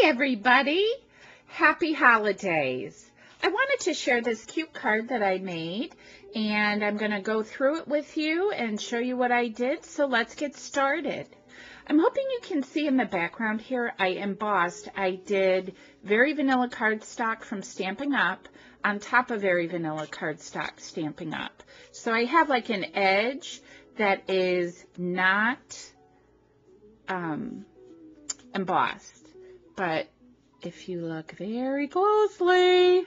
Hi everybody! Happy holidays! I wanted to share this cute card that I made, and I'm going to go through it with you and show you what I did, so let's get started. I'm hoping you can see in the background here I embossed. I did Very Vanilla Cardstock from Stampin' Up! On top of Very Vanilla Cardstock Stampin' Up! So I have like an edge that is not embossed, but if you look very closely,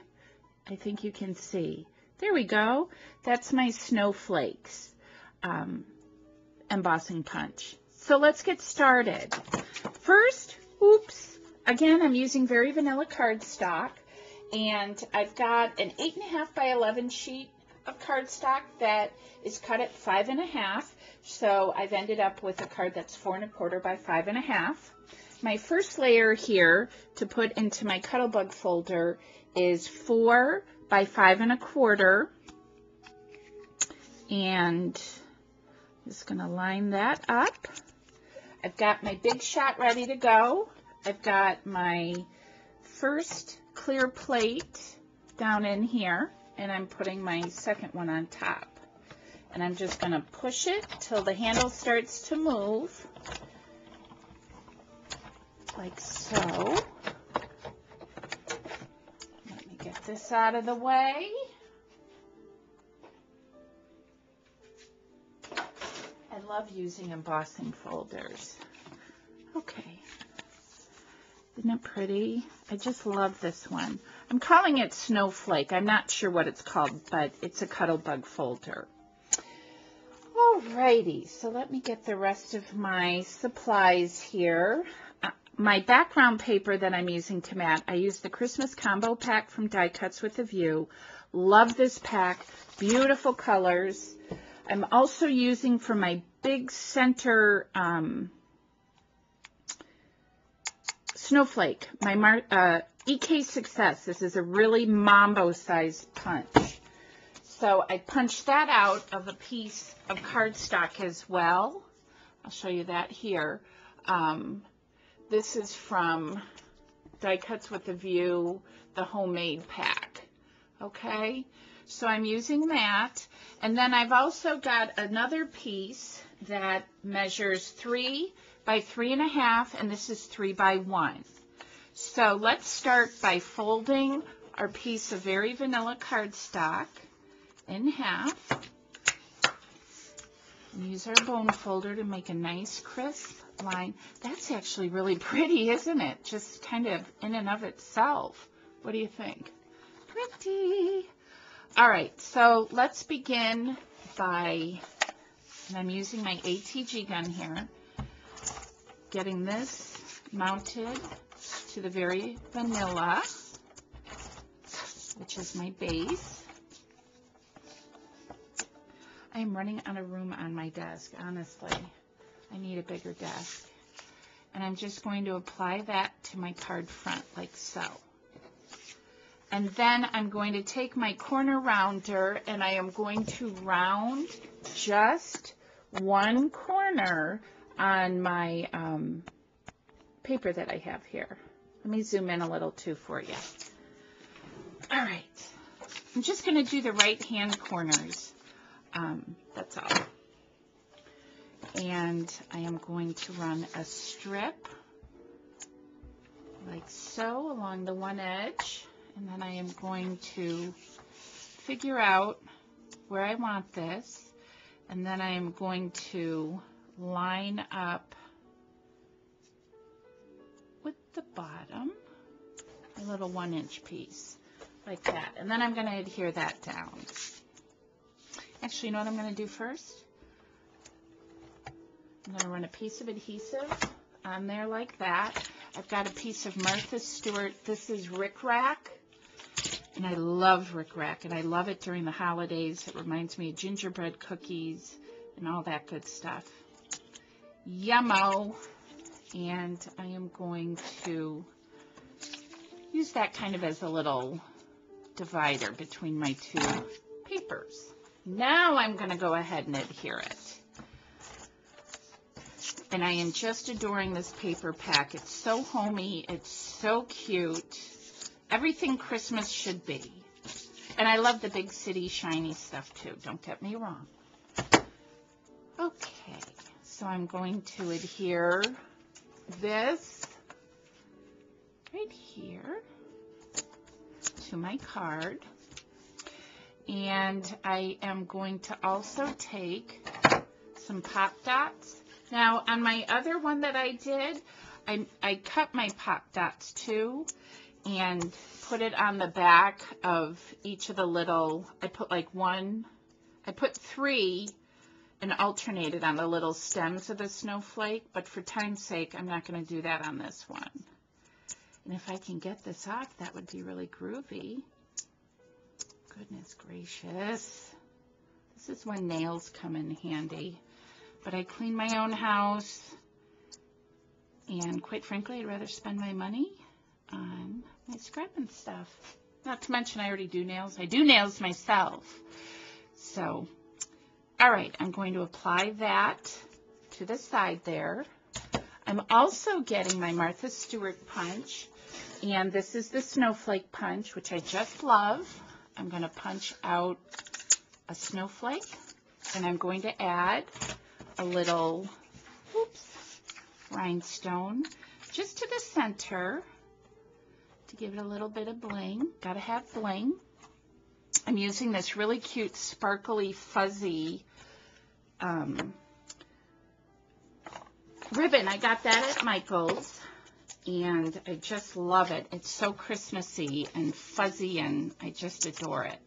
I think you can see. There we go. That's my Snowflakes embossing punch. So let's get started. First, again, I'm using Very Vanilla Cardstock, and I've got an 8.5 by 11 sheet of cardstock that is cut at 5.5. So I've ended up with a card that's 4.25 by 5.5. My first layer here to put into my Cuttlebug folder is 4 by 5.25, and I'm just going to line that up. I've got my big shot ready to go. I've got my first clear plate down in here, and I'm putting my second one on top. And I'm just going to push it till the handle starts to move, like so. Let me get this out of the way. I love using embossing folders. Okay. Isn't it pretty? I just love this one. I'm calling it Snowflake. I'm not sure what it's called, but it's a Cuttlebug folder. Alrighty, so let me get the rest of my supplies here. My background paper that I'm using to mat, I used the Christmas combo pack from Die Cuts with a View. Love this pack. Beautiful colors. I'm also using for my big center Snowflake, my EK Success. This is a really mambo-sized punch. So I punched that out of a piece of cardstock as well. I'll show you that here. This is from Die Cuts with a View, the homemade pack. Okay, so I'm using that. And then I've also got another piece that measures 3 by 3.5, and this is 3 by 1. So let's start by folding our piece of Very Vanilla Cardstock in half. Use our bone folder to make a nice crisp line. That's actually really pretty, isn't it? Just kind of in and of itself. What do you think? Pretty. All right, so let's begin by, and I'm using my ATG gun here, getting this mounted to the Very Vanilla, which is my base. I am running out of room on my desk, honestly. I need a bigger desk. And I'm just going to apply that to my card front, like so. And then I'm going to take my corner rounder, and I am going to round just one corner on my paper that I have here. Let me zoom in a little too for you. All right. I'm just going to do the right-hand corners. That's all. And I am going to run a strip like so along the one edge, and then I am going to figure out where I want this, and then I am going to line up with the bottom, a little 1-inch piece like that, and then I'm going to adhere that down. Actually, you know what I'm going to do first? I'm going to run a piece of adhesive on there like that. I've got a piece of Martha Stewart. This is Rick Rack, and I love Rick Rack, and I love it during the holidays. It reminds me of gingerbread cookies and all that good stuff. Yummo! And I am going to use that kind of as a little divider between my two papers. Now I'm going to go ahead and adhere it. And I am just adoring this paper pack. It's so homey. It's so cute. Everything Christmas should be. And I love the big city shiny stuff too. Don't get me wrong. Okay. So I'm going to adhere this right here to my card. And I am going to also take some pop dots. Now, on my other one that I did, I cut my pop dots too and put it on the back of each of the little, I put 3 and alternated on the little stems of the snowflake, but for time's sake, I'm not going to do that on this one. And if I can get this off, that would be really groovy. Goodness gracious. This is when nails come in handy. But I clean my own house, and quite frankly, I'd rather spend my money on my scrapping stuff. Not to mention I already do nails. I do nails myself. So, all right, I'm going to apply that to the side there. I'm also getting my Martha Stewart punch, and this is the Snowflake punch, which I just love. I'm going to punch out a snowflake, and I'm going to add a little, rhinestone just to the center to give it a little bit of bling. Gotta have bling. I'm using this really cute, sparkly, fuzzy ribbon. I got that at Michael's, and I just love it. It's so Christmassy and fuzzy, and I just adore it.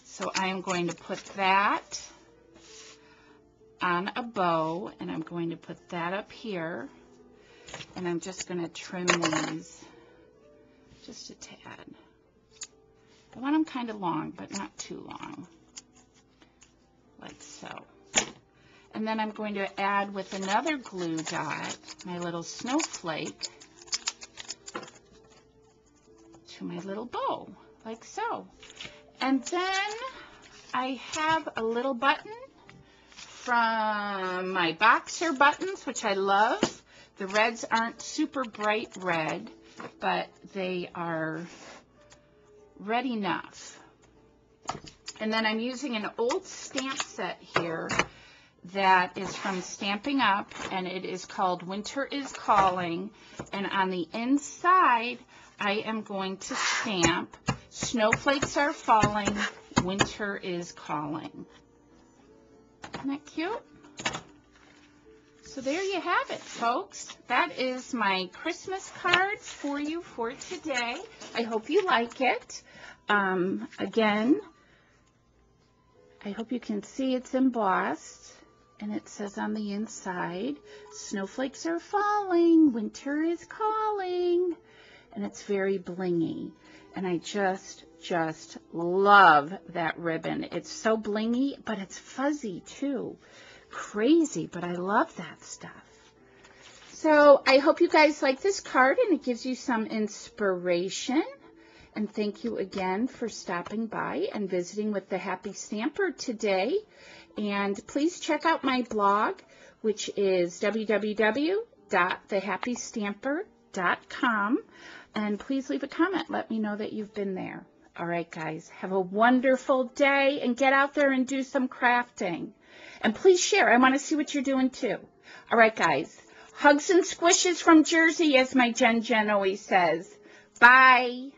So I am going to put that on a bow, and I'm going to put that up here, and I'm just going to trim these just a tad. I want them kind of long, but not too long, like so. And then I'm going to add with another glue dot my little snowflake to my little bow, like so. And then I have a little button from my boxer buttons, which I love. The reds aren't super bright red, but they are red enough. And then I'm using an old stamp set here that is from Stamping Up, and it is called Winter is Calling. And on the inside, I am going to stamp Snowflakes Are Falling, Winter is Calling. Isn't that cute? So there you have it, folks. That is my Christmas card for you for today. I hope you like it. Again, I hope you can see it's embossed, and it says on the inside, snowflakes are falling, winter is calling, and it's very blingy. And I just love that ribbon. It's so blingy, but it's fuzzy too. Crazy, but I love that stuff. So I hope you guys like this card and it gives you some inspiration. And thank you again for stopping by and visiting with the Happy Stamper today. And please check out my blog, which is www.thehappystamper.com. And please leave a comment. Let me know that you've been there. All right, guys, have a wonderful day and get out there and do some crafting. And please share. I want to see what you're doing too. All right, guys, hugs and squishes from Jersey, as my Jen always says. Bye.